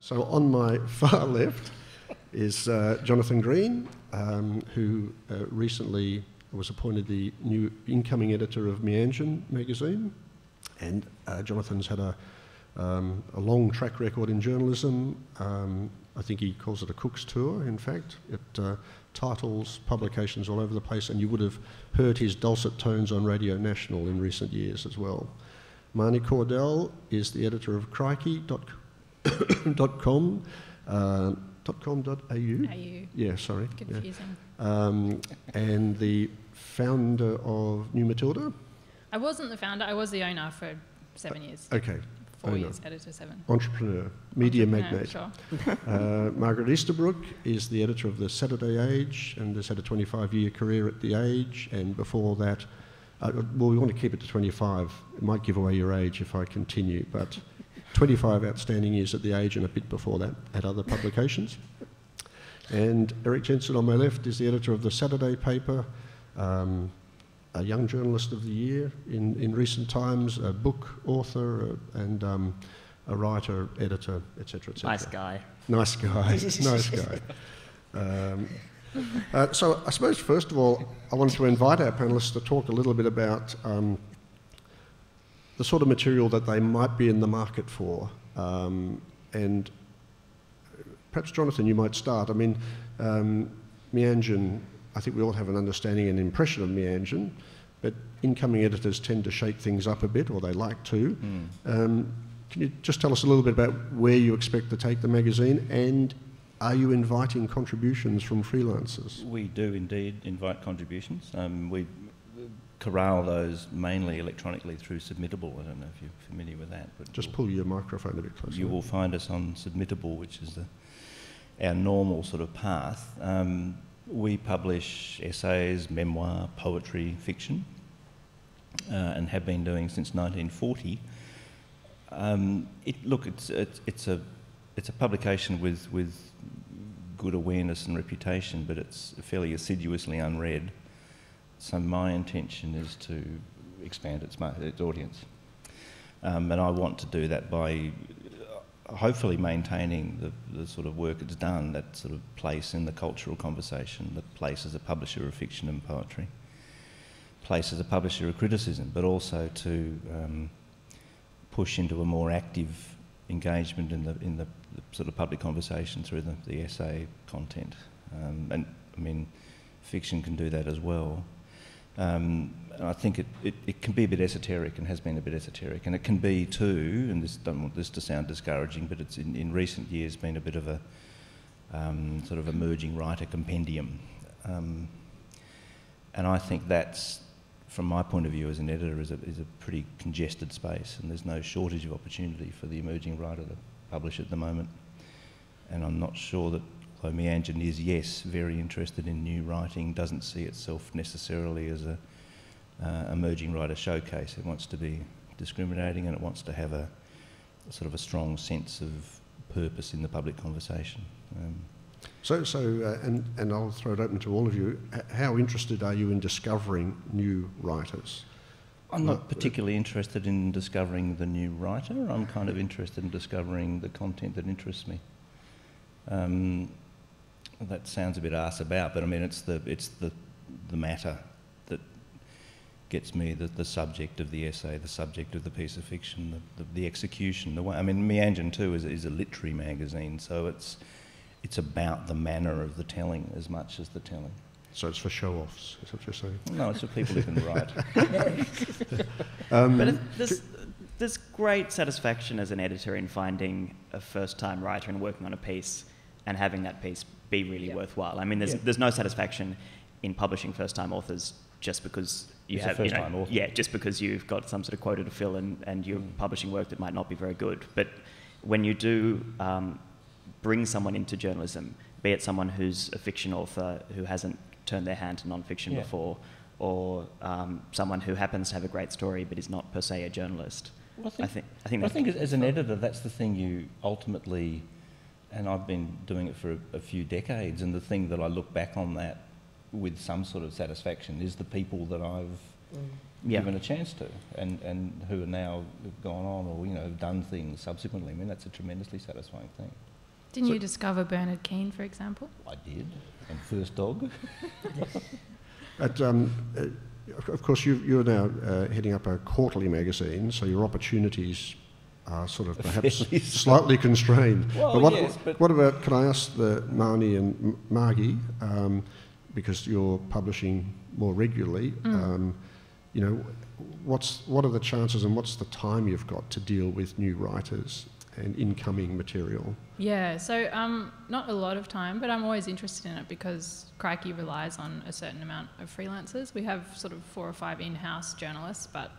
So on my far left is Jonathan Green, who recently was appointed the new incoming editor of Meanjin magazine. And Jonathan's had a long track record in journalism. I think he calls it a cook's tour, in fact. It titles, publications all over the place, and you would have heard his dulcet tones on Radio National in recent years as well. Marni Cordell is the editor of Crikey.com. .com.au? Yeah, sorry. Confusing. Yeah. And the founder of New Matilda? I wasn't the founder, I was the owner for 7 years. Okay. 4 years, editor 7. Entrepreneur, media magnate. Sure. Margaret Easterbrook is the editor of the Saturday Age and has had a 25-year career at the Age, and before that, well, we want to keep it to 25. It might give away your age if I continue, but 25 outstanding years at the Age and a bit before that at other publications. And Erik Jensen on my left is the editor of the Saturday paper, a Young Journalist of the Year in recent times, a book author and a writer, editor, etc., etc. Nice guy. Nice guy, nice guy. So I suppose, first of all, I wanted to invite our panellists to talk a little bit about the sort of material that they might be in the market for. And perhaps, Jonathan, you might start. I mean, Meanjin, I think we all have an understanding and impression of Meanjin, but incoming editors tend to shake things up a bit, or they like to. Can you just tell us a little bit about where you expect to take the magazine, and are you inviting contributions from freelancers? We do indeed invite contributions. We corral those mainly electronically through Submittable. I don't know if you're familiar with that. But just pull your microphone a bit closer. You will find us on Submittable, which is our normal sort of path. We publish essays, memoir, poetry, fiction, and have been doing since 1940. It's a publication with good awareness and reputation, but it's fairly assiduously unread. So my intention is to expand its audience. And I want to do that by hopefully maintaining the sort of work it's done, that sort of place in the cultural conversation, the place as a publisher of fiction and poetry, place as a publisher of criticism, but also to push into a more active engagement in the sort of public conversation through the essay content. And I mean, fiction can do that as well. I think it can be a bit esoteric, and has been a bit esoteric, and it can be too, and don't want this to sound discouraging, but it's in recent years been a bit of a sort of emerging writer compendium. And I think that's, from my point of view as an editor, is a pretty congested space, and there's no shortage of opportunity for the emerging writer to publish at the moment. And I'm not sure that, although Meanjin is, yes, very interested in new writing, doesn't see itself necessarily as a emerging writer showcase. It wants to be discriminating, and it wants to have a sort of a strong sense of purpose in the public conversation. And I'll throw it open to all of you. How interested are you in discovering new writers? I'm not particularly interested in discovering the new writer. I'm kind of interested in discovering the content that interests me. That sounds a bit arse about, but I mean it's the matter that gets me, the subject of the essay, the subject of the piece of fiction, the execution, the way. I mean, Meanjin too is a literary magazine, so it's about the manner of the telling as much as the telling. So it's for show-offs, is that what you're saying? No, it's for people who can write. But there's great satisfaction as an editor in finding a first-time writer and working on a piece and having that piece be really worthwhile. I mean, there's no satisfaction in publishing first-time authors just because you have first-time author. Yeah, just because you've got some sort of quota to fill and you're publishing work that might not be very good. But when you do bring someone into journalism, be it someone who's a fiction author who hasn't turned their hand to non-fiction before, or someone who happens to have a great story but is not per se a journalist. Well, I think as an editor, that's the thing you ultimately, and I've been doing it for a few decades, and the thing that I look back on that with some sort of satisfaction is the people that I've given a chance to, and who are now gone on or have done things subsequently. I mean, that's a tremendously satisfying thing. Didn't you discover Bernard Keane, for example? I did, and First Dog. Of course, you're now heading up a quarterly magazine, so your opportunities are sort of perhaps slightly constrained. Well, what about, can I ask the Marni and Margie, because you're publishing more regularly, you know, what are the chances and what's the time you've got to deal with new writers and incoming material? Yeah, so not a lot of time, but I'm always interested in it because Crikey relies on a certain amount of freelancers. We have sort of 4 or 5 in-house journalists, but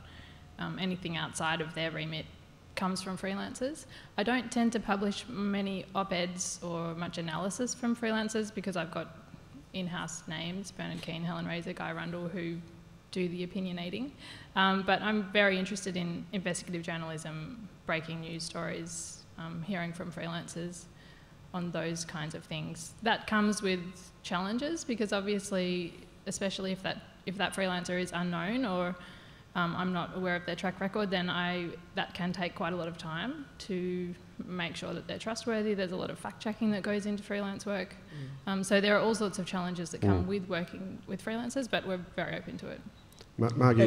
anything outside of their remit comes from freelancers. I don't tend to publish many op-eds or much analysis from freelancers because I've got in-house names, Bernard Keane, Helen Razor, Guy Rundle, who do the opinionating. But I'm very interested in investigative journalism, breaking news stories, hearing from freelancers on those kinds of things. That comes with challenges because obviously, especially if that freelancer is unknown or I'm not aware of their track record, then that can take quite a lot of time to make sure that they're trustworthy. There's a lot of fact-checking that goes into freelance work. So there are all sorts of challenges that come with working with freelancers, but we're very open to it. Margie,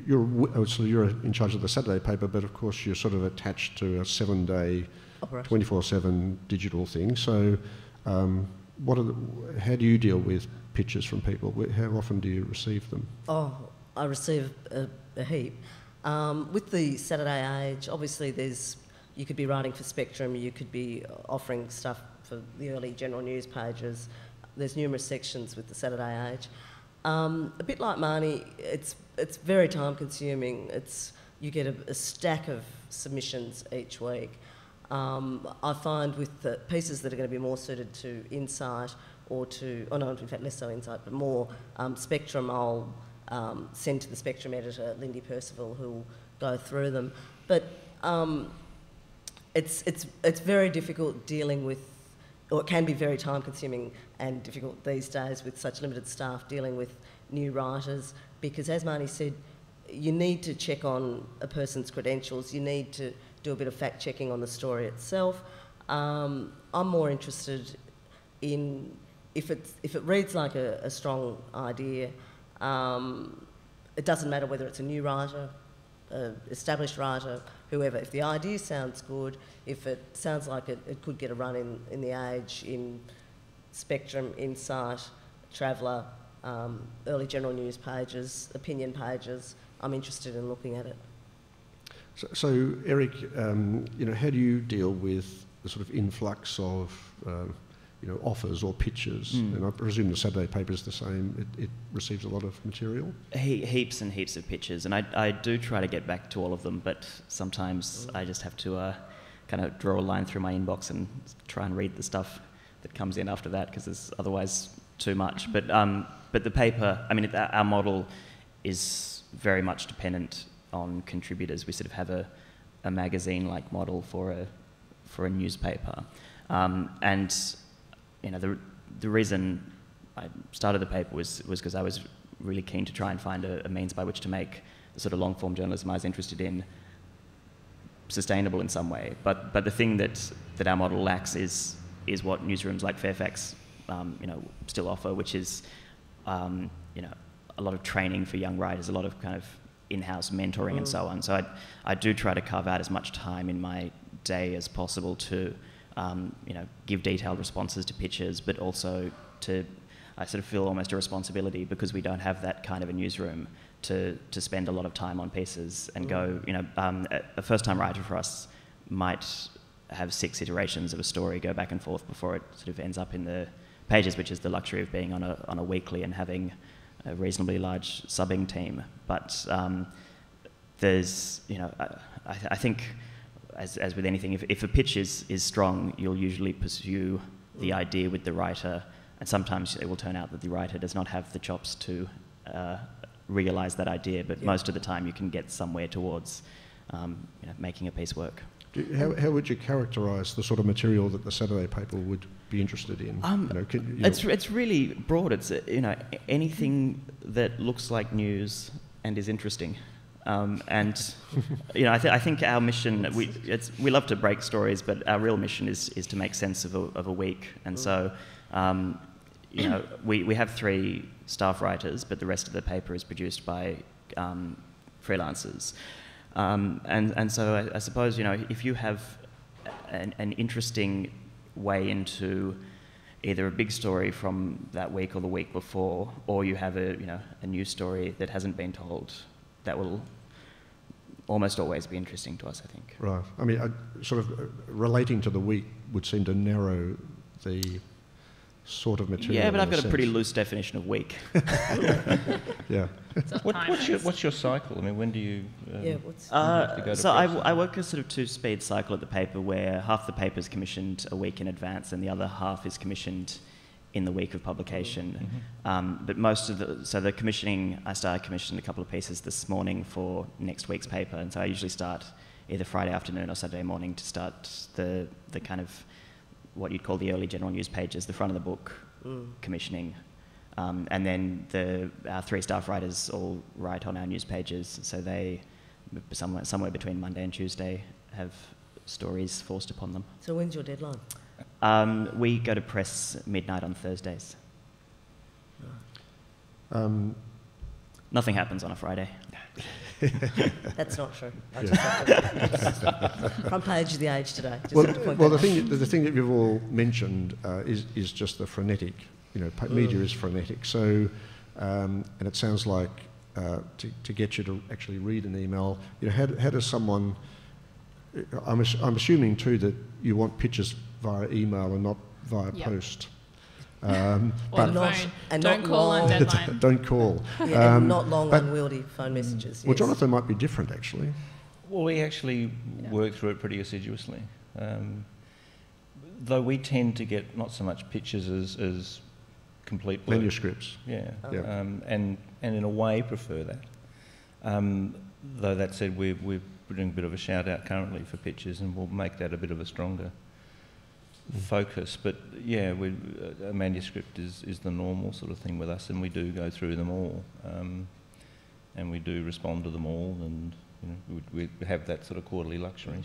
you're in charge of the Saturday paper, but of course you're sort of attached to a 7-day, 24/7 digital thing. So how do you deal with pitches from people? How often do you receive them? Oh, I receive a heap. With the Saturday Age, obviously you could be writing for Spectrum, you could be offering stuff for the early general news pages. There's numerous sections with the Saturday Age. A bit like Marni, it's very time consuming. You get a stack of submissions each week. I find with the pieces that are going to be more suited to Insight or in fact less so Insight, but more Spectrum, I'll send to the Spectrum editor, Lindy Percival, who'll go through them. But it's very difficult dealing with, or it can be very time consuming and difficult these days with such limited staff dealing with new writers, because as Marni said, you need to check on a person's credentials, you need to do a bit of fact checking on the story itself. I'm more interested in if it reads like a strong idea. It doesn't matter whether it's a new writer, established writer, whoever. If the idea sounds good, if it sounds like it could get a run in the Age, in Spectrum, Insight, Traveller, early general news pages, opinion pages, I'm interested in looking at it. So Erik, how do you deal with the sort of influx of offers or pitches? And I presume the Saturday paper is the same. It receives a lot of material. Heaps and heaps of pitches, and I do try to get back to all of them, but sometimes I just have to kind of draw a line through my inbox and try and read the stuff that comes in after that, because there's otherwise too much. But the paper, our model is very much dependent on contributors. We sort of have a magazine-like model for a newspaper, and the reason I started the paper was because I was really keen to try and find a means by which to make the sort of long-form journalism I was interested in sustainable in some way. But the thing that our model lacks is what newsrooms like Fairfax still offer, which is a lot of training for young writers, a lot of kind of in-house mentoring and so on. So I do try to carve out as much time in my day as possible to give detailed responses to pitches, but also I sort of feel almost a responsibility, because we don't have that kind of a newsroom, to spend a lot of time on pieces and go, a first-time writer for us might have 6 iterations of a story, go back and forth before it sort of ends up in the pages, which is the luxury of being on a weekly and having a reasonably large subbing team. But there's, I think, as with anything, if a pitch is strong, you'll usually pursue the idea with the writer, and sometimes it will turn out that the writer does not have the chops to realise that idea, but most of the time you can get somewhere towards making a piece work. How would you characterise the sort of material that the Saturday paper would be interested in? It's really broad. It's anything that looks like news and is interesting. And you know, I think our mission, we love to break stories, but our real mission is to make sense of a week. And so, you know, we have 3 staff writers, but the rest of the paper is produced by freelancers. And so I suppose, you know, if you have an interesting way into either a big story from that week or the week before, or you have a new story that hasn't been told, that will almost always be interesting to us, I think. Right. I mean, sort of relating to the week would seem to narrow the sort of material. Yeah, but I've got a pretty loose definition of week. Yeah. What's your cycle? I mean, when do you? So I work a sort of 2-speed cycle at the paper, where half the paper is commissioned a week in advance, and the other half is commissioned in the week of publication. Mm-hmm. But most of the commissioning, I started commissioning a couple of pieces this morning for next week's paper, and so I usually start either Friday afternoon or Saturday morning to start the kind of what you'd call the early general news pages, the front of the book commissioning. And then our 3 staff writers all write on our news pages, so they, somewhere between Monday and Tuesday, have stories forced upon them. So when's your deadline? We go to press midnight on Thursdays. Nothing happens on a Friday. That's not true. I just have to front page of the Age today. The thing that you've all mentioned is just the frenetic. You know, media is frenetic. So, and it sounds like to get you to actually read an email, you know, how does someone? I'm assuming too that you want pictures via email and not via post. But don't call on deadline. Don't call. Yeah, and not long, unwieldy phone messages. Well, Jonathan might be different, actually. Well, we actually work through it pretty assiduously. Though we tend to get not so much pictures as complete work. Manuscripts. Yeah. And in a way prefer that. Though that said, we're doing a bit of a shout out currently for pictures, and we'll make that a bit of a stronger focus. But yeah, a manuscript is the normal sort of thing with us, and we do go through them all, and we do respond to them all, and you know, we have that sort of quarterly luxury.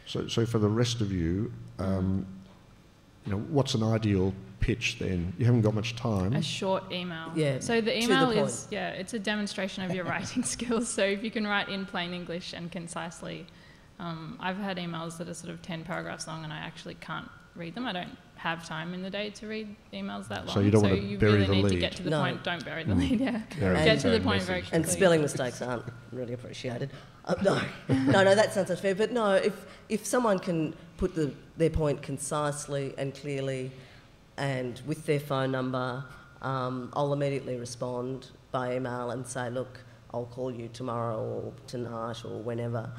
So for the rest of you, you know, what's an ideal pitch then? You haven't got much time. A short email. Yeah. So the email is, it's a demonstration of your writing skills. So if you can write in plain English and concisely, I've had emails that are sort of 10 paragraphs long, and I actually can't read them. I don't have time in the day to read emails that long. So you don't want to bury the lead. really need to get to the point. Don't bury the lead, Get to the point very quickly. And spelling mistakes aren't really appreciated. No, that sounds unfair. But no, if someone can put their point concisely and clearly and with their phone number, I'll immediately respond by email and say, look, I'll call you tomorrow or tonight or whenever.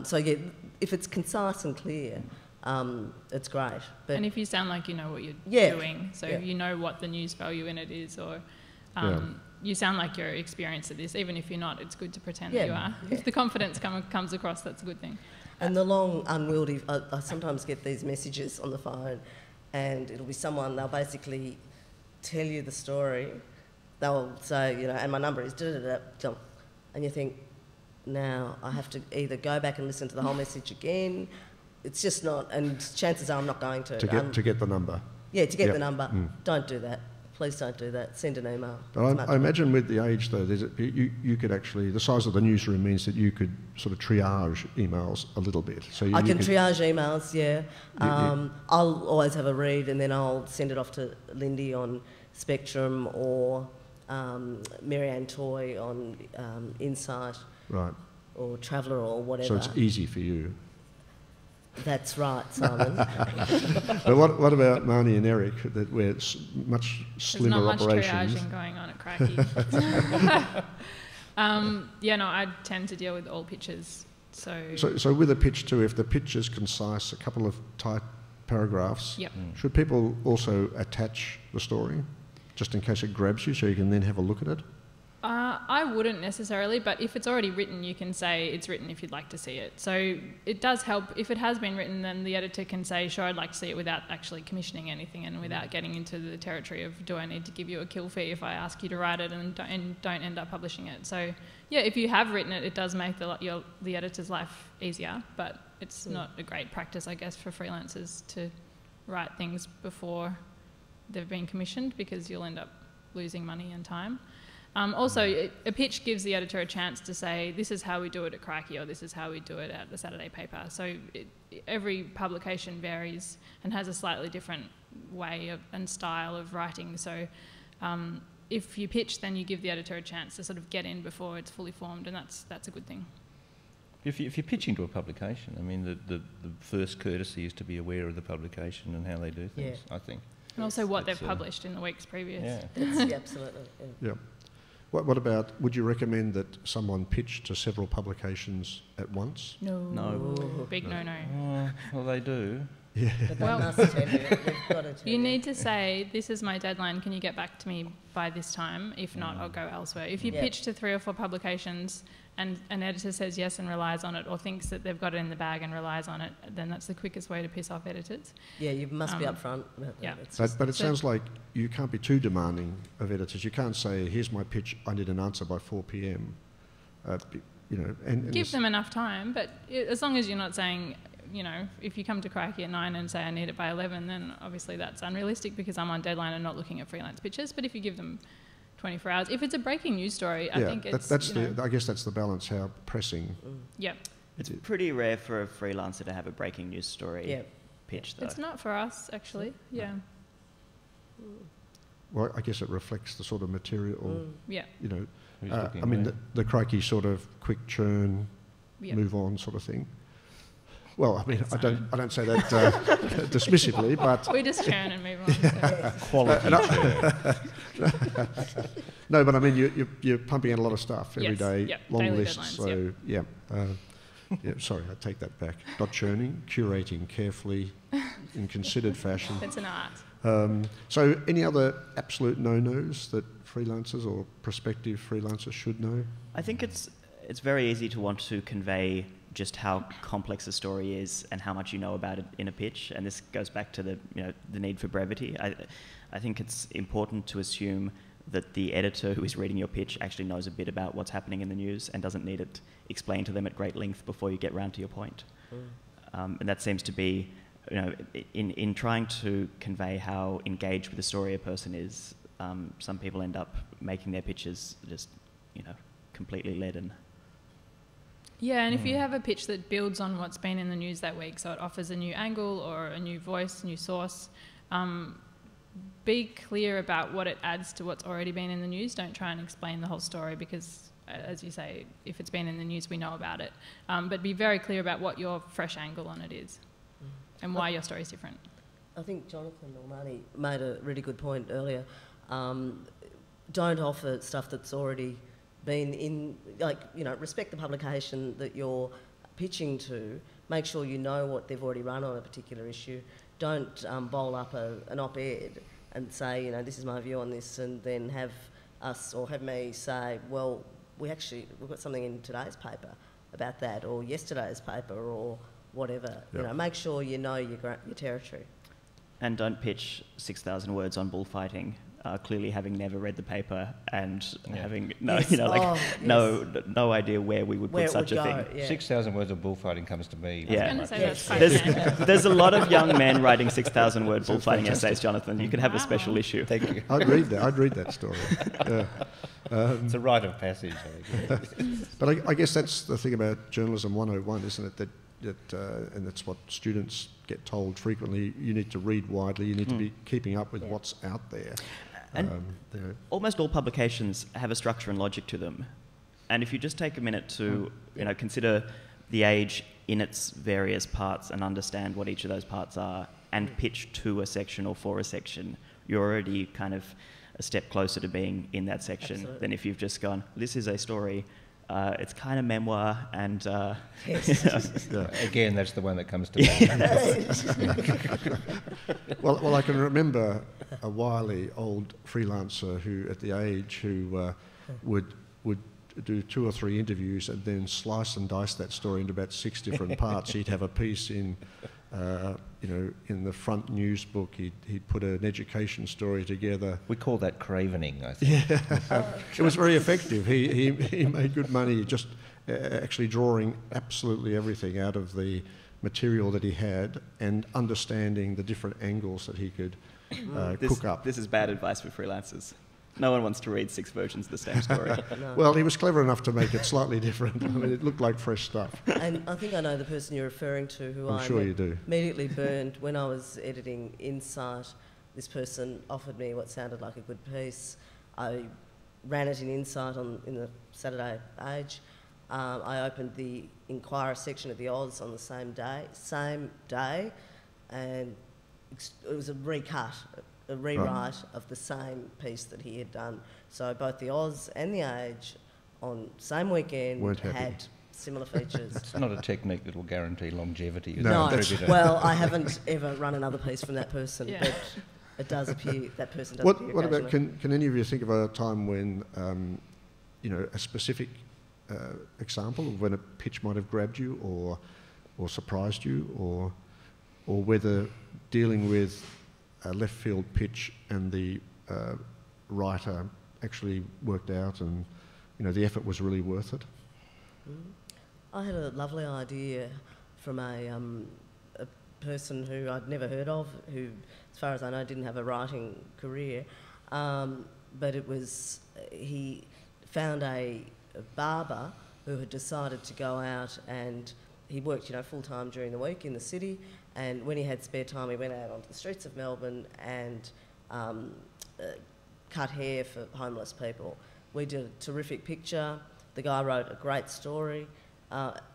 So yeah, if it's concise and clear, it's great. But and if you sound like you know what you're doing, so you know what the news value in it is, or you sound like you're experienced at this, even if you're not, it's good to pretend that you are. Yeah. If the confidence comes across, that's a good thing. And the long, unwieldy, I sometimes get these messages on the phone, and it'll be someone, they'll basically tell you the story. They'll say, you know, and my number is da-da-da-da, and you think, now I have to either go back and listen to the whole message again. It's just not, and chances are I'm not going to. To get the number. Yeah, to get the number. Don't do that. Please don't do that. Send an email. But I imagine with the Age, though, you could actually, the size of the newsroom means that you could sort of triage emails a little bit. So I can triage emails, I'll always have a read, and then I'll send it off to Lindy on Spectrum or Marianne Toy on Insight. Right. Or Traveller or whatever. So it's easy for you. That's right, Simon. But what about Marni and Erik, where it's much slimmer operations? There's not much triaging going on at Crikey. I tend to deal with all pitches. So with a pitch too, if the pitch is concise, a couple of tight paragraphs, should people also attach the story, just in case it grabs you, so you can then have a look at it? I wouldn't necessarily, but if it's already written, you can say it's written if you'd like to see it. So it does help. If it has been written, then the editor can say, sure, I'd like to see it without actually commissioning anything and without getting into the territory of, do I need to give you a kill fee if I ask you to write it and don't end up publishing it. So yeah, if you have written it, it does make the editor's life easier, but it's not a great practice, I guess, for freelancers to write things before they've been commissioned, because you'll end up losing money and time. Also, a pitch gives the editor a chance to say, this is how we do it at Crikey, or this is how we do it at the Saturday paper. So every publication varies and has a slightly different way and style of writing. So if you pitch, then you give the editor a chance to sort of get in before it's fully formed, and that's a good thing. If you're pitching to a publication, I mean, the first courtesy is to be aware of the publication and how they do things, I think. And also what they've published in the weeks previous. Yeah, absolutely. Yeah. What about, would you recommend that someone pitch to several publications at once? No. Big no-no. Well, they do. Yeah. But they must tell you. They've got to tell You need to say, this is my deadline, can you get back to me by this time? If not, I'll go elsewhere. If you pitch to 3 or 4 publications and an editor says yes and relies on it, or thinks that they've got it in the bag and relies on it, then that's the quickest way to piss off editors. Yeah, you must be upfront about that. Yeah. But it sounds like you can't be too demanding of editors. You can't say, here's my pitch, I need an answer by 4 p.m. And give them enough time, but as long as you're not saying, if you come to Crikey at 9 and say I need it by 11, then obviously that's unrealistic, because I'm on deadline and not looking at freelance pitches. But if you give them 24 hours, if it's a breaking news story, I think it's... I guess that's the balance, how pressing. Yep. It's pretty rare for a freelancer to have a breaking news story pitch, though. It's not for us, actually. Yeah. Well, I guess it reflects the sort of material. Yeah. I mean, the Crikey sort of quick churn, move on sort of thing. Well, I mean, I don't say that dismissively, but we just churn and move on. So. Quality churn. No, but I mean, you're pumping out a lot of stuff every day, long daily lists. Deadlines, So sorry, I take that back. Not churning, curating carefully, in considered fashion. It's an art. So, any other absolute no-nos that freelancers or prospective freelancers should know? I think it's very easy to want to convey just how complex a story is and how much you know about it in a pitch, and this goes back to the need for brevity. I think it's important to assume that the editor who is reading your pitch actually knows a bit about what's happening in the news and doesn't need it explained to them at great length before you get round to your point. And that seems to be, in trying to convey how engaged with the story a person is, some people end up making their pitches just, completely leaden. Yeah, and if you have a pitch that builds on what's been in the news that week, so it offers a new angle or a new voice, new source, be clear about what it adds to what's already been in the news. Don't try and explain the whole story, because, as you say, if it's been in the news, we know about it. But be very clear about what your fresh angle on it is and why your story is different. I think Jonathan or Marni made a really good point earlier. Don't offer stuff that's already been in, respect the publication that you're pitching to. Make sure you know what they've already run on a particular issue. Don't bowl up an op-ed and say, this is my view on this, and then have us or have me say, well, we've got something in today's paper about that, or yesterday's paper, or whatever. Yep. Make sure you know your territory. And don't pitch 6,000 words on bullfighting, clearly having never read the paper and having no idea where we would put such a thing. Yeah. 6,000 words of bullfighting comes to me. I was going to say that's quite There's a lot of young men writing 6,000 word bullfighting essays, Jonathan. You could have a special issue. Thank you. I'd read that story. It's a rite of passage, I guess. But I guess that's the thing about journalism 101, isn't it? That and that's what students get told frequently. You need to read widely. You need to be keeping up with what's out there. And almost all publications have a structure and logic to them. And if you just take a minute to consider the Age in its various parts and understand what each of those parts are, and pitch to a section or for a section, you're already kind of a step closer to being in that section than if you've just gone, this is a story. It's kind of memoir, and again, that's the one that comes to mind. Well, I can remember a wily old freelancer who, at the Age, who would would do 2 or 3 interviews and then slice and dice that story into about 6 different parts. He'd have a piece in, in the front news book. He'd put an education story together. We call that cravening, I think. Yeah, it was very effective. He made good money just actually drawing absolutely everything out of the material that he had and understanding the different angles that he could cook up. This is bad advice for freelancers. No one wants to read 6 versions of the same story. No. Well, he was clever enough to make it slightly different. I mean, it looked like fresh stuff. And I think I know the person you're referring to, who I'm sure you do. Immediately burned when I was editing Insight. This person offered me what sounded like a good piece. I ran it in Insight in the Saturday Age. I opened the Inquirer section of the Oz on the same day, and it was a recut, a rewrite of the same piece that he had done. So both the Oz and the Age on same weekend had similar features. It's not a technique that will guarantee longevity. No, well, I haven't ever run another piece from that person, but it does appear that person does appear. What about, can any of you think of a time when, a specific example of when a pitch might have grabbed you or surprised you, or whether dealing with a left field pitch and the writer actually worked out and the effort was really worth it? I had a lovely idea from a person who I'd never heard of, who, as far as I know, didn't have a writing career, but it was, he found a barber who had decided to go out, and he worked full-time during the week in the city, and when he had spare time he went out onto the streets of Melbourne and cut hair for homeless people. We did a terrific picture. The guy wrote a great story.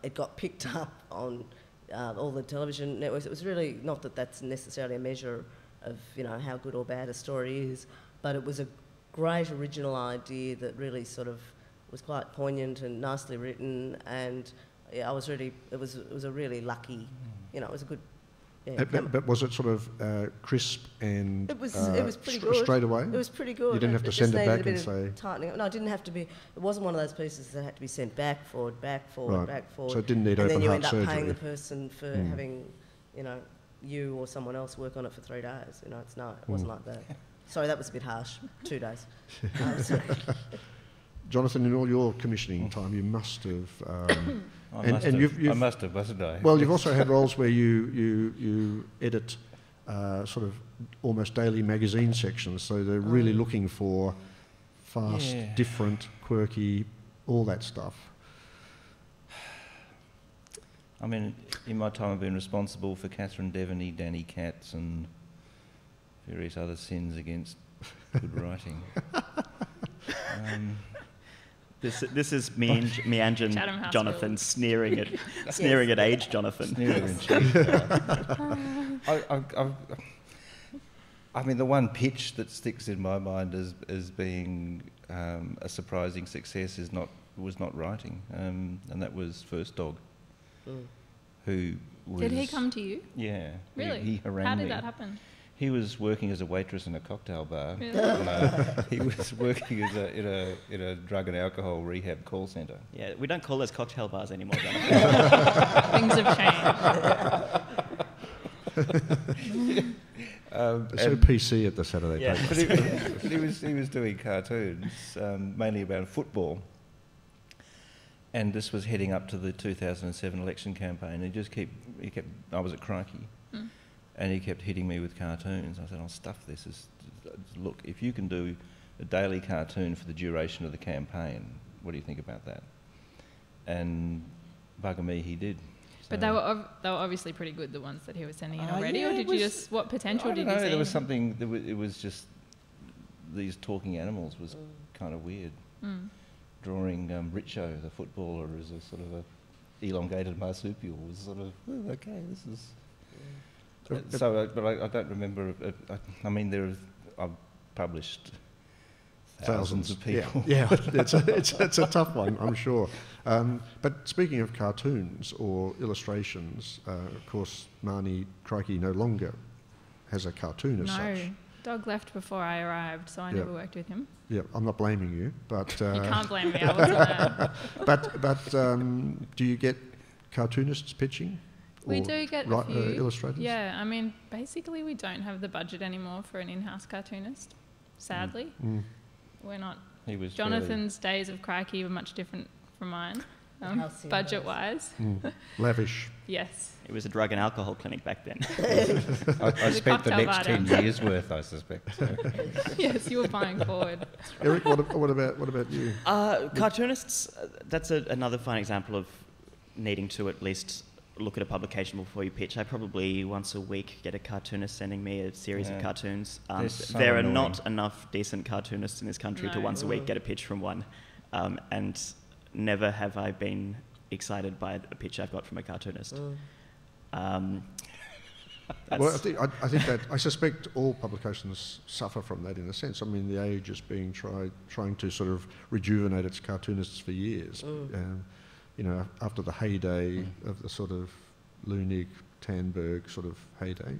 It got picked up on all the television networks. It was really, not that that's necessarily a measure of how good or bad a story is, but it was a great original idea that really sort of was quite poignant and nicely written, and I was really, it was a really lucky, it was a good. Yeah, but was it sort of crisp and it was pretty good. Straight away? It was pretty good. You didn't have to send it back and say... tightening. No, it didn't have to be. It wasn't one of those pieces that had to be sent back, forward. Right. So it didn't need open heart surgery. And then you end up paying the person for having, you or someone else work on it for 3 days. It wasn't like that. Sorry, that was a bit harsh. 2 days. Jonathan, in all your commissioning time, you must have... I must have, mustn't I? Well, you've also had roles where you edit sort of almost daily magazine sections, so they're really looking for fast, different, quirky, all that stuff. I mean, in my time I've been responsible for Catherine Devaney, Danny Katz and various other sins against good writing. This is Meanjin Jonathan sneering at Age Jonathan. I mean, the one pitch that sticks in my mind as being a surprising success was not writing, and that was First Dog. Who was... Did he come to you? Yeah. Really? He harangued me. How did that happen? He was working as a waitress in a cocktail bar. Really? He was working in a drug and alcohol rehab call centre. Yeah, we don't call those cocktail bars anymore. Things have changed. So PC at the Saturday paper. But he was doing cartoons, mainly about football. And this was heading up to the 2007 election campaign. I was at Crikey. And he kept hitting me with cartoons. I said, I'll stuff this. Look, if you can do a daily cartoon for the duration of the campaign, what do you think about that? And bugger me, he did. So but they were obviously pretty good, the ones that he was sending in already, or did you just, what potential did you see? There was something, it was just, these talking animals was kind of weird. Drawing Richo, the footballer, as a sort of a elongated marsupial was sort of, okay, this is... But I don't remember. I mean, I've published thousands of people. Yeah, it's a tough one, I'm sure. But speaking of cartoons or illustrations, of course, Marni Crikey no longer has a cartoon as such. No, Dog left before I arrived, so I never worked with him. yeah, I'm not blaming you, but You can't blame me. I wasn't there. but do you get cartoonists pitching? We Or do get a few. Illustrators? Yeah, I mean, basically we don't have the budget anymore for an in-house cartoonist, sadly. We're not. Jonathan's days of Crikey were much different from mine, budget-wise. Lavish. Yes. It was a drug and alcohol clinic back then. I spent the cocktail next 10 bar years worth, I suspect. So. Yes, you were buying forward. Erik, what about you? Cartoonists, that's another fine example of needing to at least look at a publication before you pitch. I probably once a week get a cartoonist sending me a series of cartoons. So there are annoying. not enough decent cartoonists in this country to No. once a week get a pitch from one. And never have I been excited by a pitch I've got from a cartoonist. Well, I think that I suspect all publications suffer from that in a sense. I mean, the Age is being trying to sort of rejuvenate its cartoonists for years. You know, after the heyday of the sort of Lunig, Tandberg sort of heyday.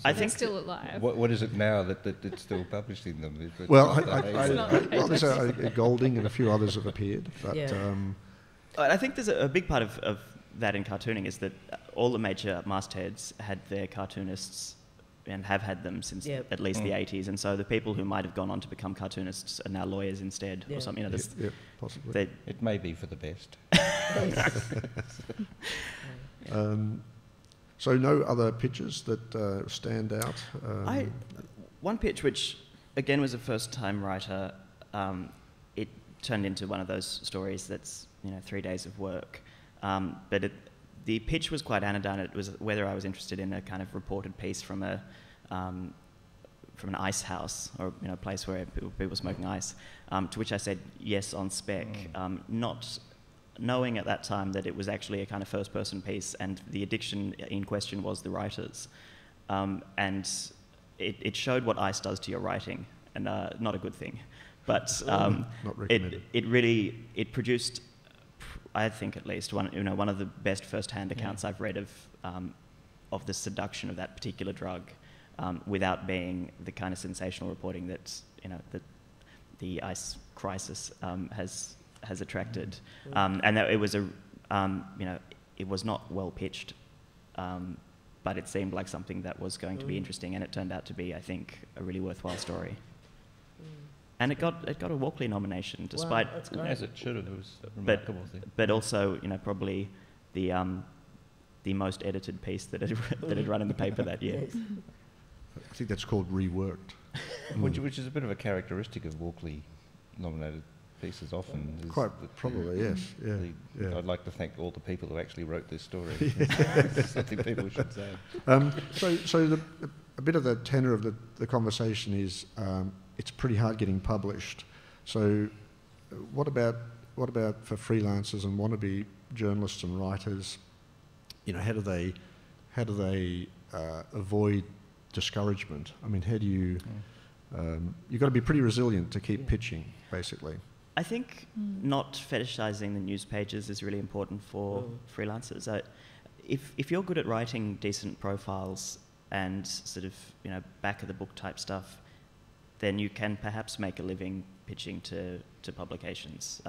I think still alive. What is it now that it's still publishing them? Well, It's there's a Golding and a few others have appeared, but I think there's a big part of that in cartooning is that all the major mastheads had their cartoonists and have had them since at least the 80s, and so the people who might have gone on to become cartoonists are now lawyers instead or something. You know, possibly. It may be for the best. So no other pitches that stand out? One pitch, which again was a first-time writer, it turned into one of those stories that's 3 days of work. But the pitch was quite anodyne. It was whether I was interested in a kind of reported piece from an ice house or a place where people were smoking ice. To which I said yes on spec, not knowing at that time that it was actually a kind of first-person piece, and the addiction in question was the writers, and it showed what ice does to your writing, and not a good thing. But it produced, I think at least, one of the best first-hand accounts I've read of the seduction of that particular drug, without being the kind of sensational reporting that that the ice crisis has attracted. And that it was it was not well pitched, but it seemed like something that was going to be interesting, and it turned out to be, I think, a really worthwhile story. And it got a Walkley nomination, despite As it should have. It was a remarkable thing. but also probably the most edited piece that had run in the paper that year. Yes. I think that's called reworked. Which is a bit of a characteristic of Walkley nominated pieces often. Is Quite probably, yes. Yeah. I'd like to thank all the people who actually wrote this story. Something people should say. So a bit of the tenor of the conversation is it's pretty hard getting published. So what about for freelancers and wannabe journalists and writers? How do they avoid discouragement? I mean, how do you? You've got to be pretty resilient to keep pitching, basically. I think not fetishizing the news pages is really important for freelancers. If you're good at writing decent profiles and sort of back of the book type stuff, then you can perhaps make a living pitching to publications.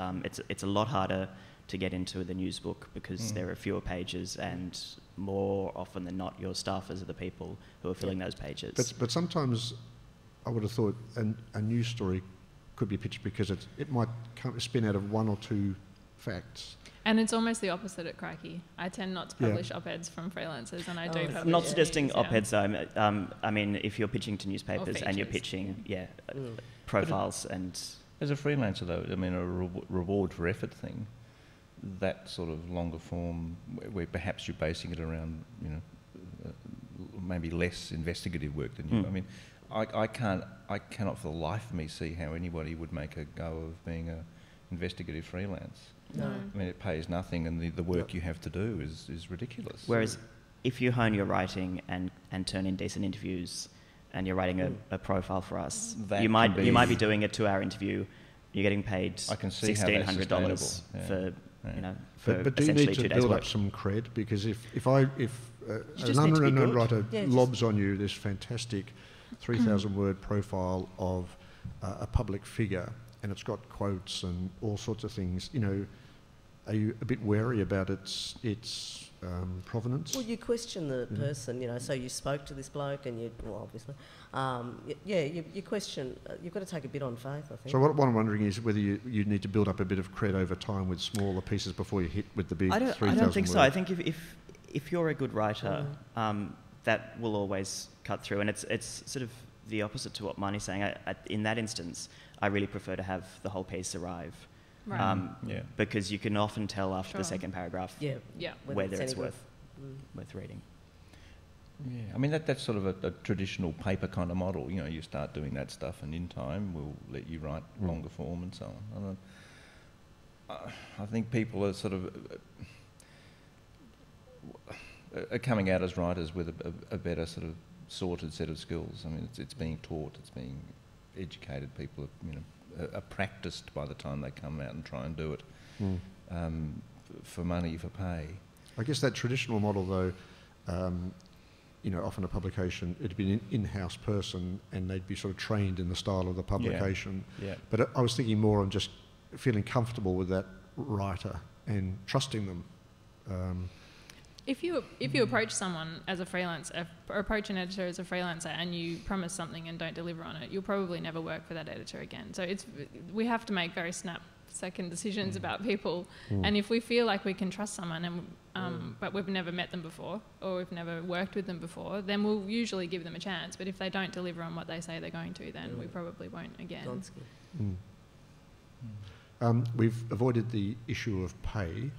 It's a lot harder to get into the news book because there are fewer pages, and more often than not, your staffers are the people who are filling those pages. But sometimes I would have thought a news story could be pitched because it might spin out of one or two facts. And it's almost the opposite at Crikey. I tend not to publish op-eds from freelancers, and I do publish. I'm not suggesting op-eds though. I mean, if you're pitching to newspapers and you're pitching, profiles and... As a freelancer though, I mean, a reward for effort thing, that sort of longer form, where perhaps you're basing it around, maybe less investigative work than you. I mean, I cannot for the life of me see how anybody would make a go of being an investigative freelance. No. I mean, it pays nothing, and the work you have to do is ridiculous. Whereas if you hone your writing and turn in decent interviews, and you're writing a profile for us, you might be doing a 2-hour interview. You're getting paid $1,600 for But do you essentially need to 2 days' build work. up some cred? Because if an need to be unknown good. writer Yeah, lobs on you this fantastic 3,000 word profile of a public figure and it's got quotes and all sorts of things, you know, are you a bit wary about its provenance? Well, you question the person, you know, so you spoke to this bloke and obviously, you question, you've got to take a bit on faith, I think. So what I'm wondering is whether you need to build up a bit of cred over time with smaller pieces before you hit with the big 3,000 I don't think so. word. I think if you're a good writer, that will always cut through, and it's sort of the opposite to what Marni's saying. In that instance, I really prefer to have the whole piece arrive. Right. Because you can often tell after the second paragraph whether it's worth reading. Yeah, I mean that's sort of a traditional paper kind of model. You know, you start doing that stuff, and in time we'll let you write longer form and so on. I think people are sort of coming out as writers with a better sort of sorted set of skills. I mean, it's being taught, it's being educated. People, are practiced by the time they come out and try and do it for money, for pay. I guess that traditional model, though, often a publication, it'd be an in-house person and they'd be sort of trained in the style of the publication. Yeah. But I was thinking more on just feeling comfortable with that writer and trusting them. If you approach someone as a freelancer, or approach an editor as a freelancer, and you promise something and don't deliver on it, you'll probably never work for that editor again. So we have to make very snap-second decisions about people, and if we feel like we can trust someone, and but we've never met them before, or we've never worked with them before, then we'll usually give them a chance. But if they don't deliver on what they say they're going to, then we probably won't again. We've avoided the issue of pay.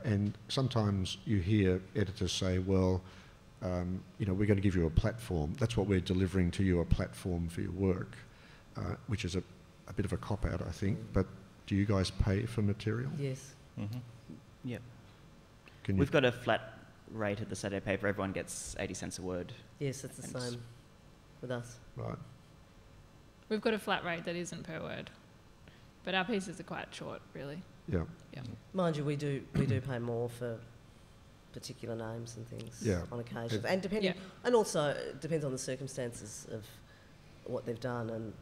And sometimes you hear editors say, well, we're going to give you a platform. That's what we're delivering to you, a platform for your work, which is a bit of a cop-out, I think. But do you guys pay for material? Yes. Mm-hmm. Yep. We've got a flat rate at the Saturday paper. Everyone gets 80 cents a word. Yes, it's the same with us. Right. We've got a flat rate that isn't per word. But our pieces are quite short, really. Yeah. Mind you, we do pay more for particular names and things on occasion, and and also it depends on the circumstances of what they've done and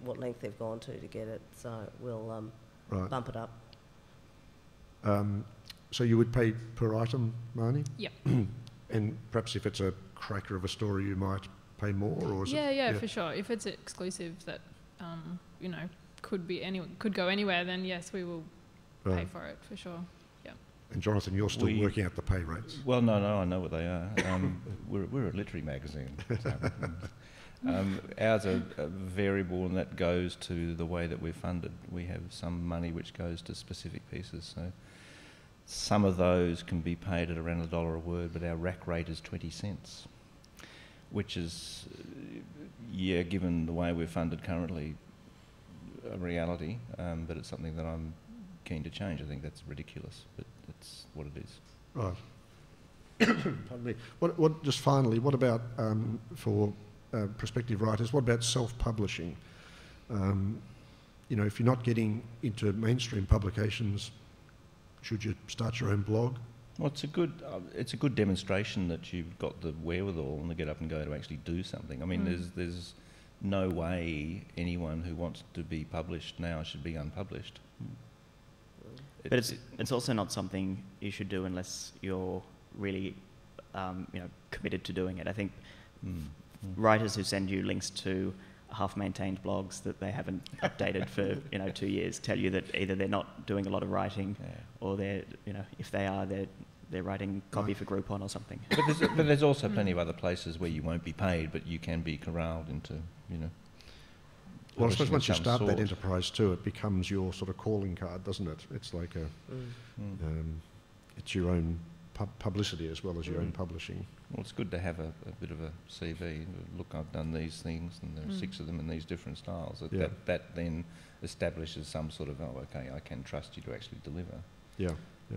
what length they've gone to get it. So we'll bump it up. So you would pay per item, Marni? Yep. And perhaps if it's a cracker of a story, you might pay more, or is it? For sure. If it's exclusive that could go anywhere, then yes, we will pay for it for sure. Yeah. And Jonathan, you're still working out the pay rates. Well, no, I know what they are. We're a literary magazine. So, ours are variable, and that goes to the way that we're funded. We have some money which goes to specific pieces. So some of those can be paid at around $1 a word, but our rack rate is 20 cents, which is, given the way we're funded currently, a reality, but it's something that I'm keen to change. I think that's ridiculous, but that's what it is. Right. Pardon me. What just finally, what about for prospective writers? What about self-publishing? If you're not getting into mainstream publications, should you start your own blog? Well, it's a good demonstration that you've got the wherewithal and the get up and go to actually do something. I mean, there's no way anyone who wants to be published now should be unpublished. But it's also not something you should do unless you're really committed to doing it. I think writers who send you links to half-maintained blogs that they haven't updated for 2 years tell you that either they're not doing a lot of writing, or they're if they are, they're writing copy for Groupon or something. But there's also plenty of other places where you won't be paid, but you can be corralled into Well, I suppose once you start that enterprise too, it becomes your sort of calling card, doesn't it? It's like it's your own publicity as well as your own publishing. Well, it's good to have a bit of a CV. Look, I've done these things, and there are 6 of them in these different styles. That then establishes some sort of, I can trust you to actually deliver. Yeah.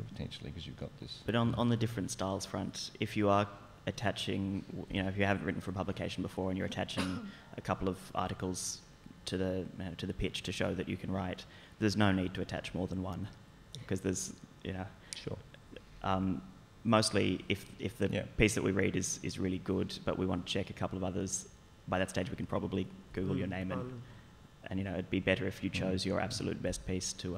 Potentially, because you've got this. But on the different styles front, if you are attaching, if you haven't written for a publication before and you're attaching a couple of articles to the pitch to show that you can write, there's no need to attach more than one, because there's Sure. Mostly if the piece that we read is really good, but we want to check a couple of others, by that stage we can probably Google your name and it'd be better if you chose your absolute best piece to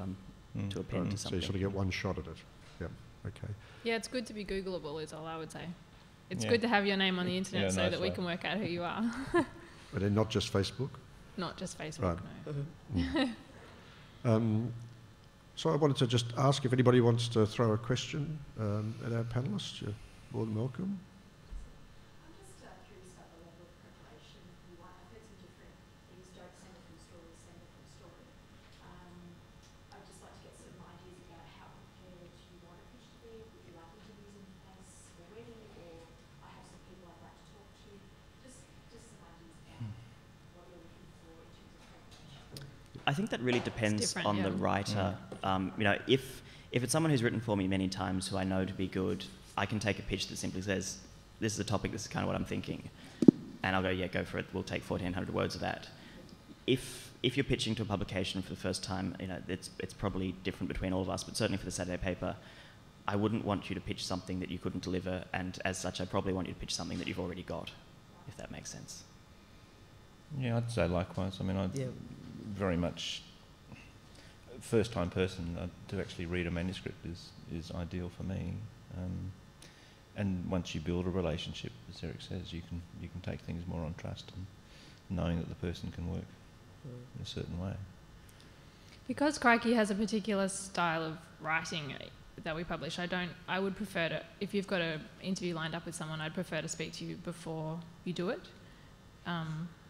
append to something. So you sort of get one shot at it. Yeah. Okay. Yeah, it's good to be Googleable is all I would say. It's good to have your name on the internet so that we can work out who you are. But then not just Facebook? Not just Facebook, right. No. So I wanted to just ask if anybody wants to throw a question at our panellists. You're more than welcome. I'm just curious about the level of preparation you want. I've heard some different things. Don't send it from story, send it from story. I'd just like to get some ideas about how prepared you want a pitch to be. Would you like interviews in place already, or I have some people I'd like to talk to? Just some ideas about what you're looking for in terms of preparation. I think that really depends on the writer. If it's someone who's written for me many times who I know to be good, I can take a pitch that simply says, this is a topic, this is kind of what I'm thinking. And I'll go, yeah, go for it. We'll take 1,400 words of that. If you're pitching to a publication for the first time, it's probably different between all of us, but certainly for the Saturday paper, I wouldn't want you to pitch something that you couldn't deliver, and as such, I probably want you to pitch something that you've already got, if that makes sense. Yeah, I'd say likewise. I mean, I very much first-time person to actually read a manuscript is ideal for me. And once you build a relationship, as Erik says, you can take things more on trust and knowing that the person can work in a certain way. Because Crikey has a particular style of writing that we publish, I would prefer to, if you've got an interview lined up with someone, I'd prefer to speak to you before you do it.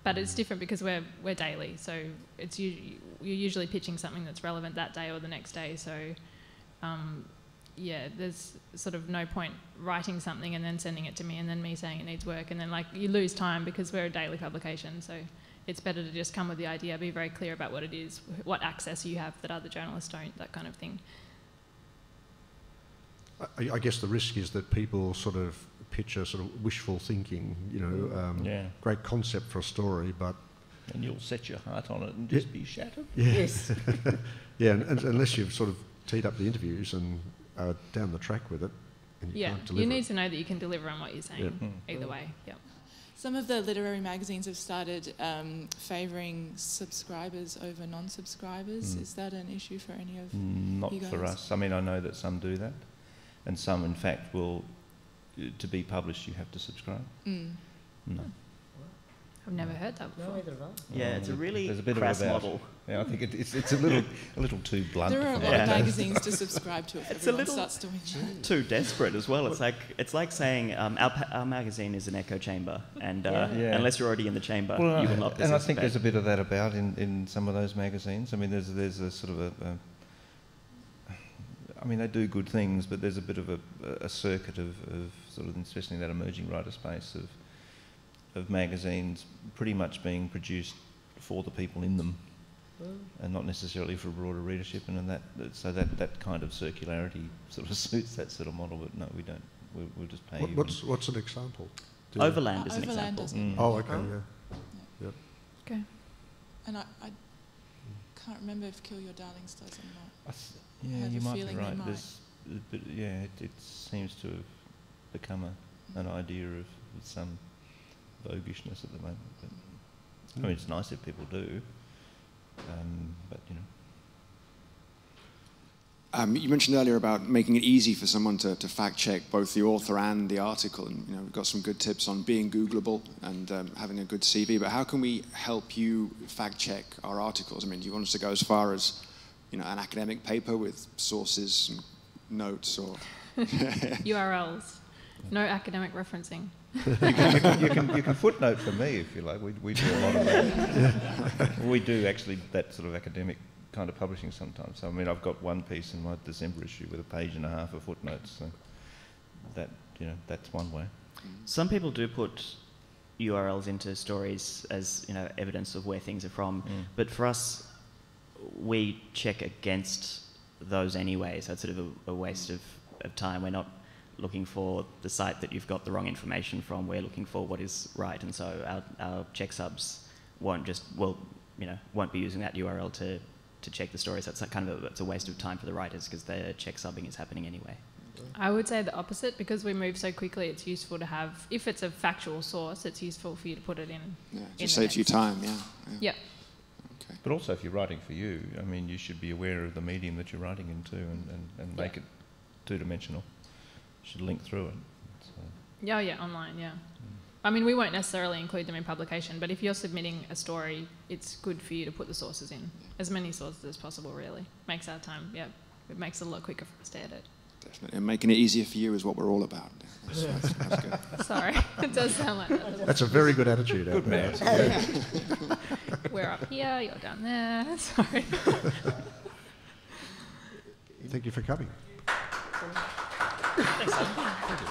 But it's different because we're daily, so you're usually pitching something that's relevant that day or the next day. So, there's sort of no point writing something and then sending it to me and then me saying it needs work, and then you lose time because we're a daily publication. So it's better to just come with the idea, be very clear about what it is, what access you have that other journalists don't, that kind of thing. I guess the risk is that people sort of pitch a sort of wishful thinking, great concept for a story, but... And you'll set your heart on it and just be shattered. Yeah. Yes. and unless you've sort of teed up the interviews and are down the track with it, and you can't deliver you need to know that you can deliver on what you're saying, either way. Yep. Some of the literary magazines have started favouring subscribers over non-subscribers. Is that an issue for any of you guys? Not for us. I mean, I know that some do that, and some, in fact, will... To be published, you have to subscribe. No. I've never heard that before. No, either have I. Yeah, it's a really There's a bit crass of model. Yeah, I think it's a little too blunt. There are a lot of magazines to subscribe to if It's everyone starts doing that. Too desperate as well. It's like saying our magazine is an echo chamber, and unless you're already in the chamber, you will not participate. And I think there's a bit of that about in some of those magazines. I mean, there's a sort of I mean, they do good things, but there's a bit of a circuit of sort of, especially in that emerging writer space, of magazines pretty much being produced for the people in them, and not necessarily for a broader readership. And that kind of circularity sort of suits that sort of model. But no, we don't. We'll just pay you. What's an example? Overland is an Overland example. Oh, okay, yeah. Okay. And I can't remember if Kill Your Darlings does or not. Yeah, you might be right. It seems to have become an idea of some voguishness at the moment. But, I mean, it's nice if people do, but You mentioned earlier about making it easy for someone to fact check both the author and the article, and we've got some good tips on being Googleable and having a good CV. But how can we help you fact check our articles? I mean, do you want us to go as far as an academic paper with sources and notes, or URLs, no academic referencing. you can footnote for me if you like. We do a lot of that. We do actually that sort of academic kind of publishing sometimes. So, I mean, I've got one piece in my December issue with 1.5 pages of footnotes. So that's one way. Some people do put URLs into stories as evidence of where things are from, but for us, we check against those anyway, so it's sort of a waste of time. We're not looking for the site that you've got the wrong information from. We're looking for what is right, and so our check subs won't be using that URL to check the story. So it's a waste of time for the writers because their check subbing is happening anyway. I would say the opposite, because we move so quickly. It's useful to have, if it's a factual source, it's useful for you to put it in. Yeah, just saves you time. Yeah. Yep. But also, if you're writing for you, I mean, you should be aware of the medium that you're writing into and make it two-dimensional. You should link through it. So. Yeah, online, yeah. I mean, we won't necessarily include them in publication, but if you're submitting a story, it's good for you to put the sources in. As many sources as possible, really. Makes our time, it makes it a lot quicker for us to edit. Definitely. And making it easier for you is what we're all about. That's good. Sorry, it does sound like that. That's a very good attitude. Good man. We're up here, you're down there. Sorry. Thank you for coming. Thanks, Simon. Thank you.